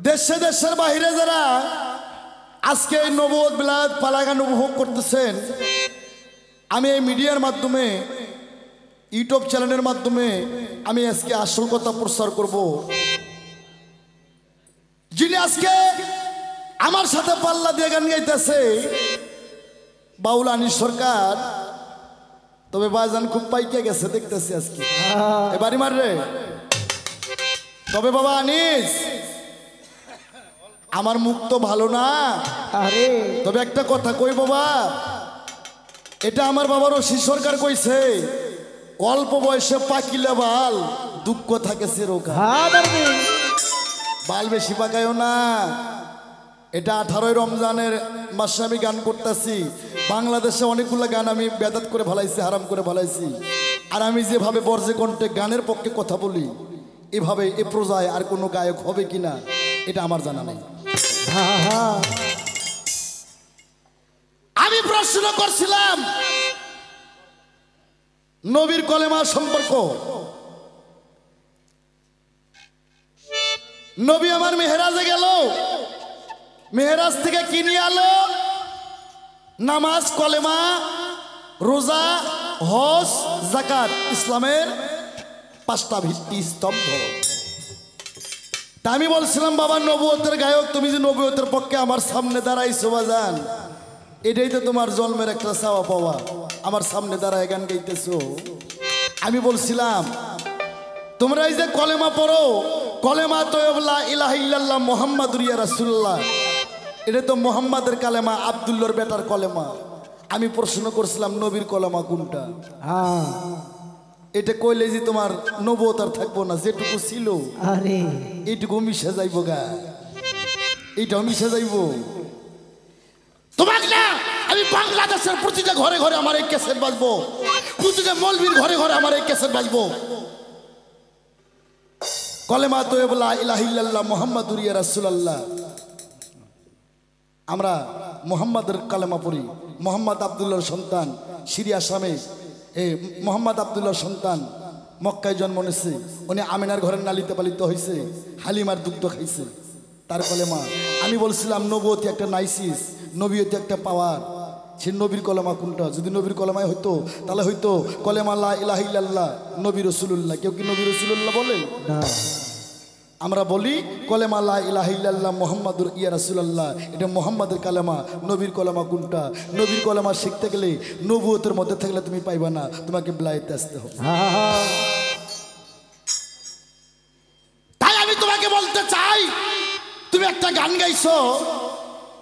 দেশে দেশের বাহিরে যারা আজকে এই নবুয়ত বিলাত পালাগান উপভোগ করতেছেন, আমি এই মিডিয়ার মাধ্যমে ইউটিউব চ্যানেলের মাধ্যমে আমি আজকে আসল কথা প্রচার করব। যিনি আজকে আমার সাথে পাল্লা দিয়ে গান গাইতেছে বাউল আনিস সরকার, তবে বাজান খুব পাইকে গেছে দেখতেছি আজকে এবারই মার রে। তবে বাবা আনিস, আমার মুখ তো ভালো না, আরে তবে একটা কথা কই বাবা, এটা আমার বাবার ওসি সরকার কইছে, অল্প বয়সে পাকিলে বাল দুঃখ থাকে চিরকাল। বাল বেশি পাকায়ও না। এটা 18 রমজানের মাসে আমি গান করতেছি। বাংলাদেশে অনেকগুলো গান আমি বেদাত করে ভালাইছি, হারাম করে ভালাইছি। আর আমি যেভাবে বর্জ্য কণ্ঠে গানের পক্ষে কথা বলি, এভাবে এ প্রজায় আর কোনো গায়ক হবে কিনা এটা আমার জানা নেই। আমি প্রশ্ন করছিলাম নবীর কলেমা সম্পর্ক। নবী আমার মেহরাজে গেল, মেহরাজ থেকে কি নিয়ে আলো? নামাজ, কলেমা, রোজা, হজ, যাকাত, ইসলামের 5টা ভিত্তি স্তম্ভ। তা আমি বলছিলাম বাবা নবুয়তের গায়ক, তুমি যে নবুয়তের পক্ষে আমার সামনে দাঁড়াইছো বাজান, এটাই তো তোমার জন্মের একটা চাওয়া পাওয়া, আমার সামনে দাঁড়ায় গান গাইতেছো। আমি বলছিলাম তোমরা এই যে কলেমা পড়ো, কলেমা তয়্যিবা ইলাহা ইল্লাল্লাহ মুহাম্মাদুর রাসূলুল্লাহ, এটা তো মুহাম্মাদের কালেমা, আব্দুল্লাহর বেটার কলেমা। আমি প্রশ্ন করছিলাম নবীর কলেমা কোনটা? এটা কইলে যে তোমার নবুয়ত আর থাকবো না, যেটুকু ছিল আরে এইটুকু মিশে যাইব গা, এইটাও মিশে যাইব। তোমাকে না আমি বাংলাদেশের প্রতিটা ঘরে ঘরে আমার এই ক্যাসেট বাজবো, প্রতিটা মৌলবীর ঘরে ঘরে আমার এই ক্যাসেট বাজবো। কলেমা তয়্যিবা ইলাহা ইল্লাল্লাহ মুহাম্মাদুর রাসূলুল্লাহ। আমরা মুহাম্মাদের কালেমা পড়ি। মোহাম্মদ আব্দুল্লাহর সন্তান সিরিয়া আসামে, মোহাম্মদ আব্দুল্লাহর সন্তান মক্কায় জন্ম নিয়েছে, উনি আমিনার ঘরের নালিতে পালিত হয়েছে, হালিমার দুগ্ধ খাইছে, তার কলেমা। আমি বলছিলাম নবুয়তি একটা নাইসিস, নবীয়তি একটা পাওয়ার। সে নবীর কলেমা কোনটা? যদি নবীর কলেমায় হইতো তাহলে হইতো কলেমা লা ইলাহা ইল্লাল্লাহ নবী রাসূলুল্লাহ। কেউ কি নবী রাসূলুল্লাহ বলে? না, আমরা বলি কলেমা লা ইলাহা ইল্লাল্লাহ মুহাম্মাদুর রাসূলুল্লাহ। এটা মুহাম্মাদের কালেমা। নবীর কলেমা কোনটা? নবীর কলেমা শিখতে গেলে নবুয়তের মধ্যে থাকলে তুমি পাইবা না, তোমাকে বিলাইতে আসতে হবে। তাই আমি তোমাকে বলতে চাই, তুমি একটা গান গাইছো,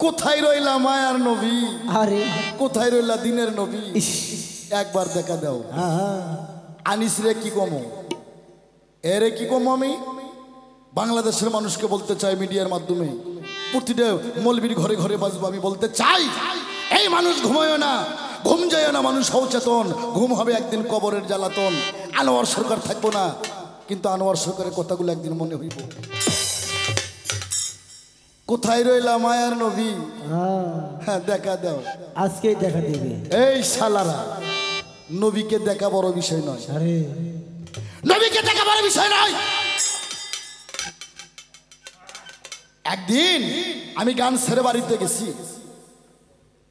কোথায় রইলা মায়ার নবী, আরে কোথায় রইলা দিনের নবী, একবার দেখা দাও। আনিস রে কি কমো, এরে কি কমো? আমি বাংলাদেশের মানুষকে বলতে চাই মিডিয়ার মাধ্যমে, প্রতিটা মৌলবীর ঘরে ঘরে বাজবো। আমি বলতে চাই এই মানুষ ঘুমায় না, ঘুম যায় না, মানুষ সচেতন। ঘুম হবে একদিন কবরের জ্বালাতন। আনোয়ার সরকার থাকবো না, কিন্তু আনোয়ার সরকারের কথাগুলো একদিন মনে হইব। কোথায় রইলা মায়ার নবী, হ্যাঁ দেখা দাও, আজকেই দেখা দিবে। এই শালারা, নবীকে দেখা বড় বিষয় নয়, আরে নবীকে দেখা বড় বিষয় নয়। একদিন আমি গান ছেড়ে বাড়িতে গেছি,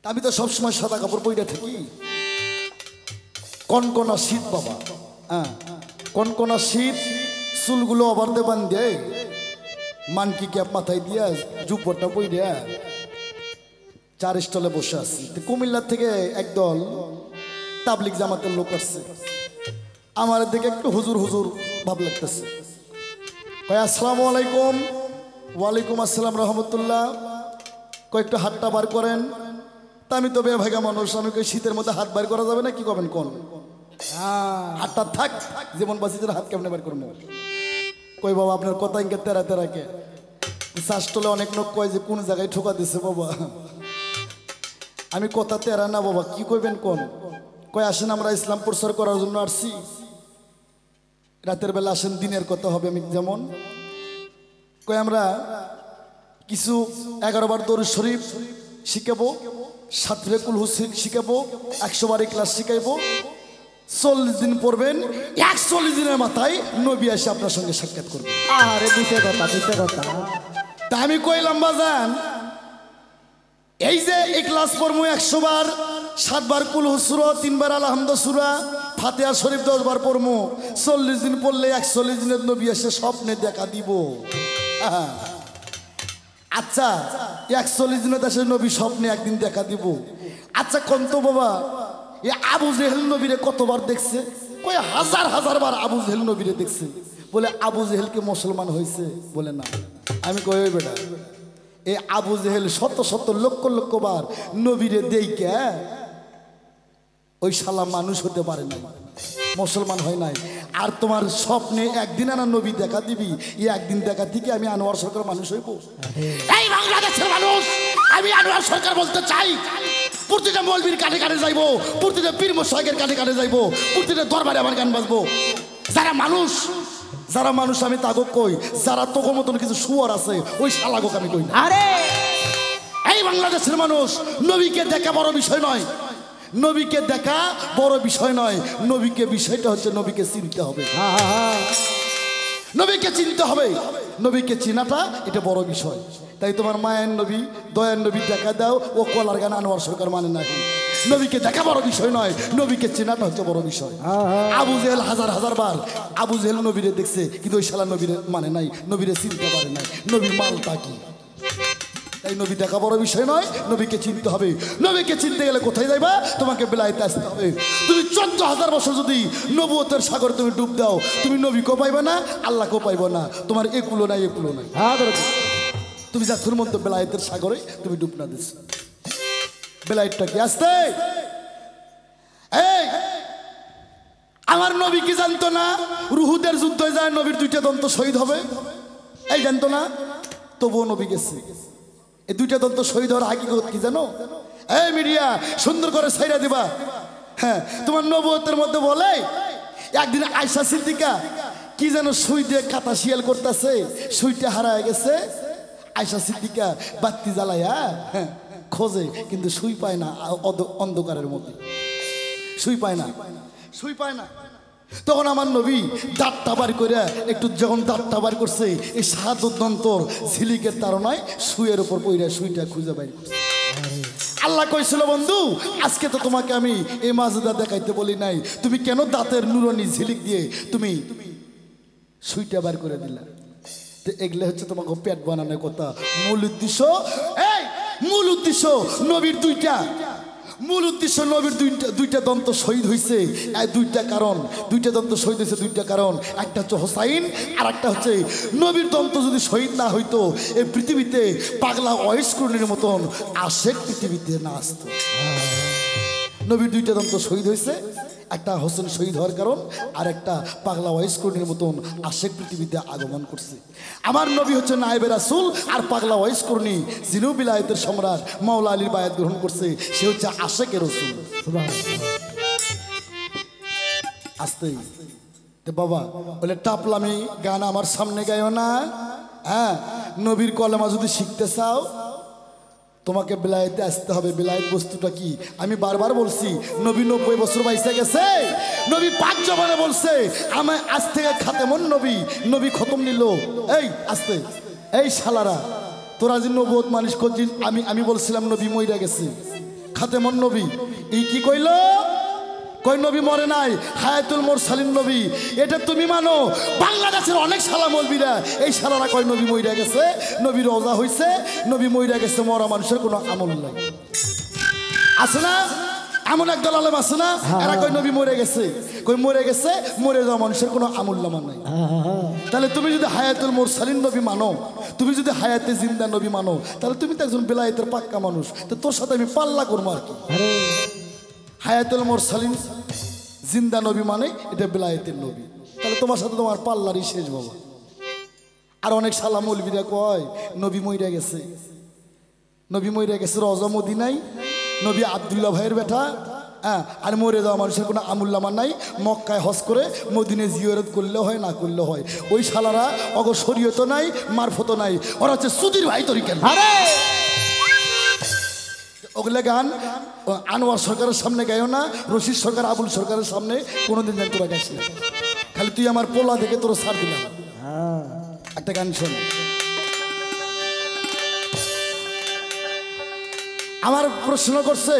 আমি তো সবসময় সাদা কাপড় পরে থাকি। কনকনা শীত বাবা, হ্যাঁ কনকনা শীত, চুলগুলো আবার দেবান দেয়, মানকি ক্যাপ মাথায় দিয়া, জুব্বরটা বই দেয়া, 4 স্টলে বসে আছি। কুমিল্লার থেকে একদল তাবলিগ জামাতের লোক আসছে, আমার দিকে একটু হুজুর হুজুর ভাব লাগতেছে। কয় আসসালামু আলাইকুম। ওয়ালাইকুম আসসালাম রহমতুল্লাহ। কয়েকটা হাতটা বার করেন। তা আমি তো বেভাগা মানুষ, আমি শীতের মধ্যে হাত বার করা যাবে না, কি করবেন কোন? হাতটা থাক, যেমন বাসিদের হাত কেমনে বার করবো? কই বাবা আপনার কথা ইনকে তেরা তেরাকে শাসটলে অনেক লোক কয় যে কোন জায়গায় ঠোকা দিছে বাবা। আমি কথা তেরা না বাবা, কি কইবেন কোন? কয় আসেন আমরা ইসলাম প্রচার করার জন্য আসছি, রাতের বেলা আসেন, দিনের কথা হবে। আমি যেমন কই আমরা কিছু 11 বার দরুদ শরীফ শিখাবো, 7 রেকুল হুসিন শিখাবো, 100 বার ইখলাস শিখাইবো, 40 দিন পড়বেন, 140 দিনের মাথায় নবী এসে আপনার সঙ্গে সাক্ষাৎ করবে। আরে দিতে কথা, দিতে কথা। তা আমি কইলাম বাজান এই যে ইখলাস পড়মু 100 বার 7 বার কুল হুসুরা 3 বার আলহামদু সূরা ফাতিহা শরীফ 10 বার পড়মু 40 দিন পড়লে 41 দিনের নবী এসে স্বপ্নে দেখা দিব। আচ্ছা 41 দিনের দেশের নবী স্বপ্নে একদিন দেখা দিব। আচ্ছা কোন তো বাবা এই আবু জেহেল নবীরে কতবার দেখছে? কই হাজার হাজার বার আবু জেহেল নবীরে দেখছে। বলে আবু জেহেল কি মুসলমান হয়েছে? বলে না। আমি কই ওই বেটা এই আবু জেহেল শত শত লক্ষ লক্ষ বার নবীরে দেইকে ওই শালা মানুষ হতে পারে না, মুসলমান হয় নাই। আর তোমার স্বপ্নে একদিন আনা নবী দেখা দিবি, এই একদিন দেখা থেকে আমি আনোয়ার সরকার মানুষ হইব? এই বাংলাদেশের মানুষ আমি আনোয়ার সরকার বলতে চাই। প্রতিটা মৌলবীর কানে কানে যাইবো, প্রতিটা পীর মুশাইকের কানে কানে যাইবো, প্রতিটা দরবারে আমার গান বাজবো। যারা মানুষ আমি তাগো কই, যারা তোর মতন কিছু শুয়ার আছে ওই শালাগোক আমি কই না। আরে এই বাংলাদেশের মানুষ নবীকে দেখা বড় বিষয় নয়, নবীকে দেখা বড় বিষয় নয়, নবীকে বিষয়টা হচ্ছে নবীকে চিনতে হবে, নবীকে চিনতে হবে, নবীকে চিনাটা এটা বড় বিষয়। তাই তোমার মায়ের নবী দয়ার নবী দেখা দাও, ও কলার গান আনোয়ার সরকার মানে নাই। নবীকে দেখা বড় বিষয় নয়, নবীকে চেনাটা হচ্ছে বড় বিষয়। আবু জেহেল হাজার হাজার বার আবু জেহেল নবীরে দেখছে, কিন্তু ওই শালা নবীরে মানে নাই, নবীরে চিনতে পারে নাই। নবীর মালটা কি? তাই নবী দেখা বড় বিষয় নয়, নবীকে চিনতে হবে। নবীকে চিনতে গেলে কোথায় যাইবা? তোমাকে বেলায়েতে আসতে হবে। তুমি 14,000 বছর যদি নবুয়তের সাগরে তুমি ডুব দাও, তুমি নবীকেও পাইবা না, আল্লাহকেও পাইবা না। তোমার একুলো নাই, একুলো নাই। তুমি যা তোর মধ্যে বেলায়েতের সাগরে তুমি ডুব না দিস। বেলায়েতটা কি আসতে? এই আমার নবী কি জানতো না রুহুদের যুদ্ধে যায় নবীর 2টা দন্ত শহীদ হবে? এই জানতো না? তবুও নবী গেছে। এই 2টা দন্ত শহীদ হওয়ার হাকিকত কি জানো? এই মিডিয়া সুন্দর করে ছাইরা দিবা। হ্যাঁ, তোমার নবুয়তের মধ্যে বলে একদিন আয়েশা সিদ্দিকা কি যেন সুই দিয়ে কাটা শিয়াল করতেছে, সুইটা হারায় গেছে। আয়েশা সিদ্দিকা বাতি জ্বালাইয়া খোঁজে, কিন্তু সুই পায় না, অন্ধকারের মধ্যে সুই পায় না, সুই পায় না। তখন আমার নবী দাঁতটা বার করে একটু যখন দাঁতটা বার করছে, এই শাহাদত দন্তর ঝিলিকের তাড়নায় সুইয়ের উপর পইরা সুইটা খুঁজে বাইর করছে। আল্লাহ কইছিল বন্ধু আজকে তো তোমাকে আমি এই মাজদা দেখাইতে বলি নাই, তুমি কেন দাঁতের নুরানি ঝিলিক দিয়ে তুমি সুইটা বার করে দিলা? তো এগুলো হচ্ছে তোমাকে পেট বানানোর কথা। মূল উদ্দেশ্য এই মূল উদ্দেশ্য নবীর মূল উদ্দেশ্য নবীর 2টা দন্ত শহীদ হয়েছে। 2টা কারণ, 2টা দন্ত শহীদ হয়েছে 2টা কারণ। একটা হচ্ছে হোসাইন, আর একটা হচ্ছে নবীর দন্ত যদি শহীদ না হইতো এই পৃথিবীতে পাগলা ওয়াইস কুরনির মতন আশেক পৃথিবীতে না আসতো। নবীর 2টা দন্ত শহীদ হয়েছে, একটা হোসেন শহীদ হওয়ার কারণ, আর একটা পাগলা ওয়াইস কুরনির মতন আশেক পৃথিবীতে আগমন করছে। আমার নবী হচ্ছে নায়েবে রাসূল, আর পাগলা ওয়াইস কুরনি যিনি বিলায়েতের সম্রাট মাওলা আলীর বায়াত গ্রহণ করছে সে হচ্ছে আশেকের রাসূল। আস্তে বাবা বলে টাপলামি গান আমার সামনে গাইও না। হ্যাঁ, নবীর কলেমা যদি শিখতে চাও তোমাকে বিলায়েতে আসতে হবে। বিলায়েত বস্তুটা কি আমি বারবার বলছি। নবী 90 বছর বয়সে গেছে, নবী 5 জবানে বলছে আমায় আজ থেকে খাতেমুন নবী খতম নিল। এই আস্তে এই শালারা তোরা যে নবুয়ত মানুষ করছিস, আমি বলছিলাম নবী মইরা গেছে, খাতেমুন নবী এই কি কইল? কই নবী মরে নাই, হায়াতুল মুরসালিন নবী। এটা তুমি মানো? বাংলাদেশের অনেক শালা মৌলবীরা এই শালারা কয় নবী মইরা গেছে, নবী রওজা হইছে, নবী মইরা গেছে। মরা মানুষের কোনো আমল নাই, আছে না? এমন একদল আলেম আছে না, এরা কয় নবী মরে গেছে। কই মরে গেছে, মরে যাওয়া মানুষের কোনো আমল নামা নাই। তাহলে তুমি যদি হায়াতুল মুরসালিন নবী মানো, তুমি যদি হায়াতে জিন্দা নবী মানো, তাহলে তুমি তো একজন বেলায়েতের পাক্কা মানুষ। তো তোর সাথে আমি পাল্লা করবো আর কি। হায়াতুল মুরসালিন জিন্দা নবী মানে এটা বেলায়েতের নবী, তাহলে তোমার সাথে তোমার পাল্লারই শেষ বাবা। আর অনেক শালা মৌলবীরা কয় নবী মইরা গেছে, নবী মইরা গেছে রওজা মদিনায়, নবী আব্দুল্লাহ ভাইয়ের বেটা। হ্যাঁ, আর মরে যাওয়া মানুষের কোনো আমুল্লামা নাই, মক্কায় হজ করে মদিনায় জিয়ারত করলে হয়, না করলে হয়। ওই শালারা অগ শরীয়ত নাই, মারফত নাই, ওরা হচ্ছে সুধীর ভাই তরিকেন। ওগুলো গান আনোয়ার সরকারের সামনে গাইও না, রশিদ সরকার আবুল সরকারের সামনে কোনোদিন গান তোরা গাইস না। খালি তুই আমার পোলা দেখে তোর ছাড় দিলাম। একটা গান শোন। আমার প্রশ্ন করছে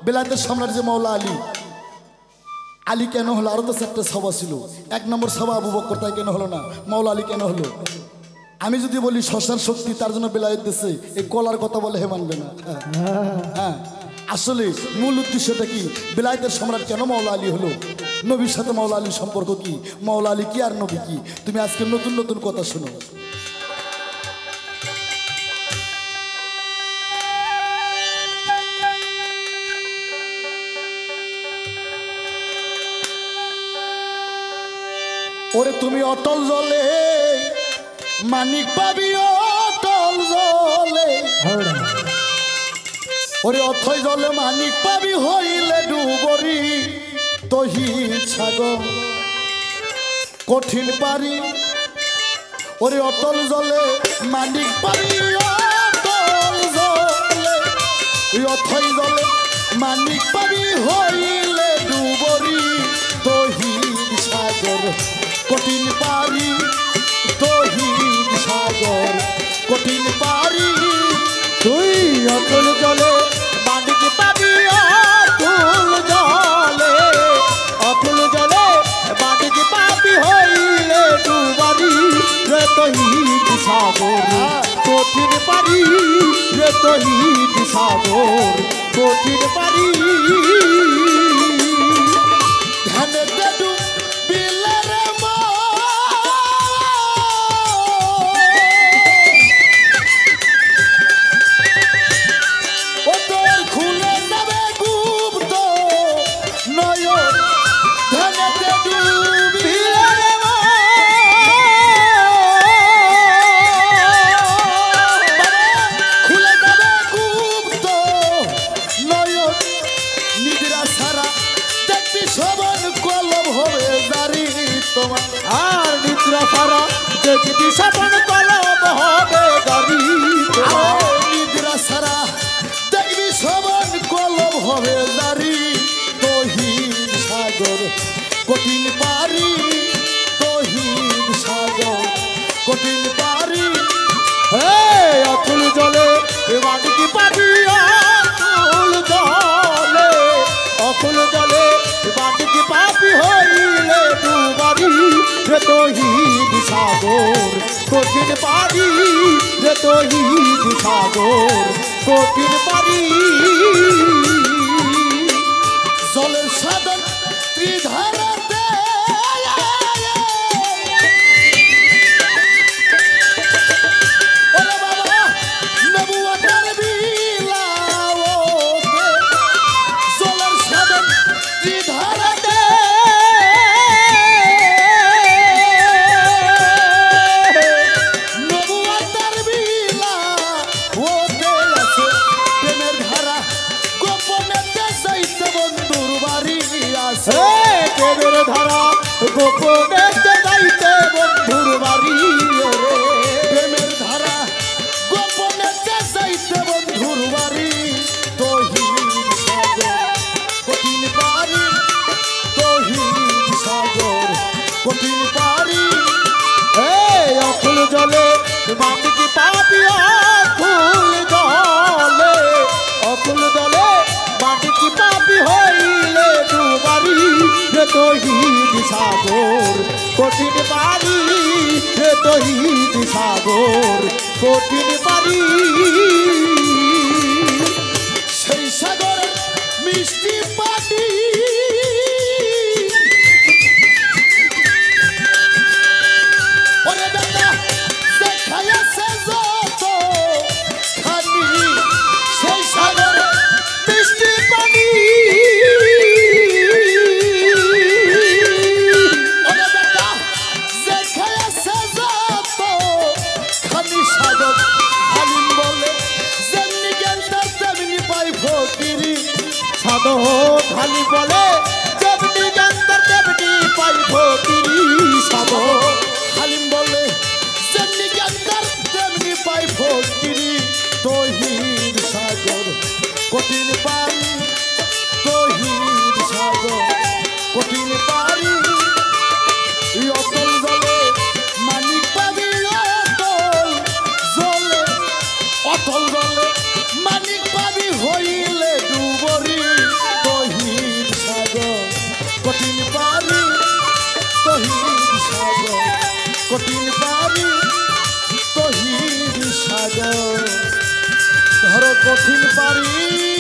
বেলায়েতের সম্রাট যে মৌলা আলী, আলী কেন হলো? আরো তো 4টা সভা ছিল। 1 নম্বর সভা আবু বকর, তাই কেন হলো না? মৌলা আলী কেন হলো? আমি যদি বলি শ্মশান শক্তি তার জন্য বেলায়েত দিছে, এই কলার কথা বলে হে মানবে না। হ্যাঁ, আসলে মূল উদ্দেশ্যটা কি? বেলায়েতের সম্রাট কেন মৌলা আলী হলো? নবীর সাথে মৌলা আলীর সম্পর্ক কি? মৌলা আলী কি আর নবী কি? তুমি আজকে নতুন নতুন কথা শোনো। ওরে তুমি অটল জলে মানিক পাবি, অটল জলে ওরে অথই জলে মানিক পাবি, হইলে ডুবরি তহি সাগর কঠিন পারি। ওরে অটল জলে মানিক পাবি, অটল জলে অথই জলে মানিক পাবি, হইলে ডুবরি তহি সাগর কঠিন পারি, তহিদ সাগর কঠিন পারি। তুই অতুল জলে মানিক পাবি, অতুল জলে অতুল জলে মানিক পাবি, হইলে ডুবারি রে তহিদ সাগর কঠিন পারি, রে তহিদ সাগর কঠিন পারি। ধ্যানে দেডু বিলেরে মা, ও তোর খুলে যাবে গুপ্ত নয়ন। ধ্যানে দেডু বিলেরে মা, খুলে যাবে গুপ্ত নয়ন। নিদ্রা সারা দেখবি সবন কলম হবে জারি তোমার। আর নিদ্রা সারা দেখবি সবন কলম হবে জারি তোমার। নিদ্রা সারা দেখবি সবন কলম হবে জারি তহিদ সাগর কঠিন পারি, তহিদ সাগর কঠিন পারি। হে অতুল জলে মানিক পাবি, অতুল জলে অতুল জলে মানিক পাবি, হইলে ডুবারি রে তহিদ সাগর কঠিন পারি, রে তহিদ সাগর কঠিন পারি। জলের সাধন ত্রিধারাতে ওরে বাবা নবুয়তের বিলাওতে, জলের সাধন ত্রিধারাতে নবুয়তের বিলাওতে আছে প্রেমের ধারা, গোপনেতে যাইতে বন্ধুর বাড়ি আছে। প্রেমের ধারা গোপনে যাইতে বন্ধুর বাড়ি, প্রেমের ধারা গোপনেতে যাইতে বন্ধুর বাড়ি তহিদ সাগর কঠিন পারি, তহিদ সাগর কঠিন পারি। এই অতুল জলে মানিক পাবি, অতুল জলে অতুল জলে মানিক পাবি, হইলে ডুবারি রে তহিদ সাগর কঠিন পারি, রে তহিদ সাগর কঠিন পারি। সেই সাগর মিষ্টি পাটি ওরে বেটা দেখাইছে যত খানি, সেই সাগর মিষ্টি পানি ওরে বেটা দেখাইছে যত খানি। সাগর হালিম বলে যেমনি জ্ঞান তার তেমনি পাই ফকিরি। সাধন খালি বলে যেমনি গান্ধার তেমনি পাই ফকিরি। সাধন হালিম বলে যেমনি জ্ঞানদার তেমনি পাই ফকিরি। তহিদ সাগর কঠিন পারি, তহিদ সাগর কঠিন পারি। অতল জলে মানিক পাবি, অতল জলে অতল জলে কঠিন পারি